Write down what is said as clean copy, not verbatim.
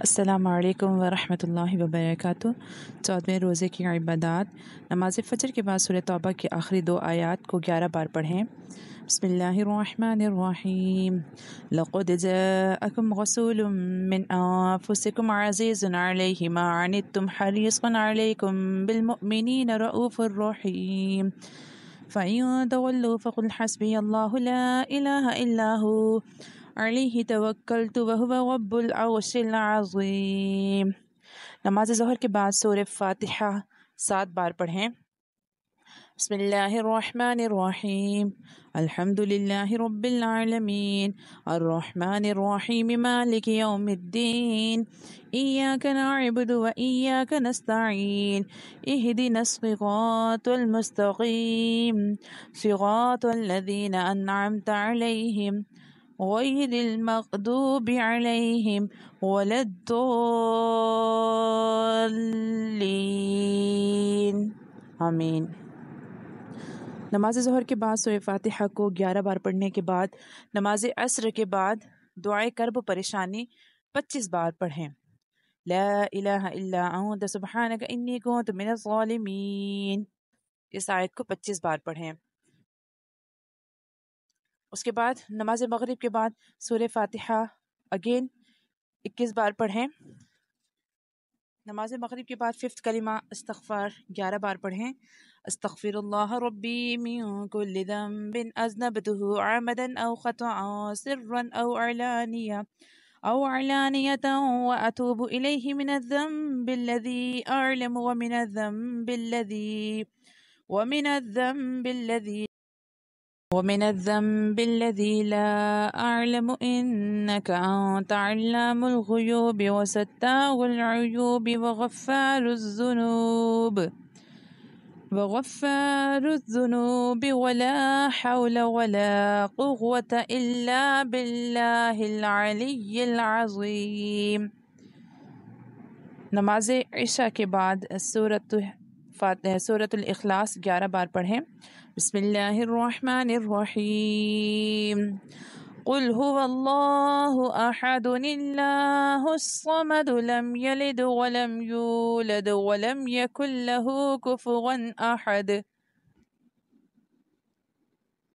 السلام علیکم ورحمۃ اللہ وبرکاتہ۔ 14ویں روزے کی عبادات۔ نماز فجر کے بعد سورہ توبہ کی آخری 2 آیات کو 11 بار پڑھیں۔ بسم اللہ الرحمن الرحیم۔ لقد جاءکم رسول من انفسکم عزیز علیہ ما عنتم حریص علیکم بالمؤمنین رؤوف الرحیم۔ فإن تولوا فقل حسبی اللہ لا الہ الا ہو علیہ توکلت وہو رب العرش العظیم۔ نماز ظہر کے بعد سورہ فاتحہ 7 بار پڑھیں۔ بسم اللہ الرحمن الرحیم۔ الحمد للہ رب العالمین الرحمن الرحیم مالک یوم الدین ایاک نعبد و ایاک نستعین اہدنا الصراط المستقیم صراط الذین انعمت علیہم غیر المغضوب علیہم ولا الضالین آمین۔ نماز ظہر کے بعد سورہ فاتحہ کو 11 بار پڑھنے کے بعد نماز عصر کے بعد دعائے کرب و پریشانی 25 بار پڑھیں۔ لا الہ الا انت سبحانک انی کنت من الظالمین، اس آیت کو 25 بار پڑھیں۔ اس کے بعد نماز مغرب کے بعد سورہ فاتحہ اگین 21 بار پڑھیں۔ نماز مغرب کے بعد 5th کلمہ استغفار 11 بار پڑھیں۔ استغفر اللہ ربی من کل ذنب اذنبته عمدا او خطأ سرا او علانیة واتوب الیہ من الذنب الذی اعلم ومن الذنب الذي لا أعلم إنك أنت علام الغيوب وستار العيوب وغفار الذنوب ولا حول ولا قوة إلا بالله العلي العظيم۔ نماز عشاء کے بعد سورۃ الاخلاص 11 بار پڑھیں۔ بسم اللہ الرحمن الرحیم۔ قل هو اللہ احد اللہ الصمد لم یلد ولم یولد ولم یکن له کفوا احد۔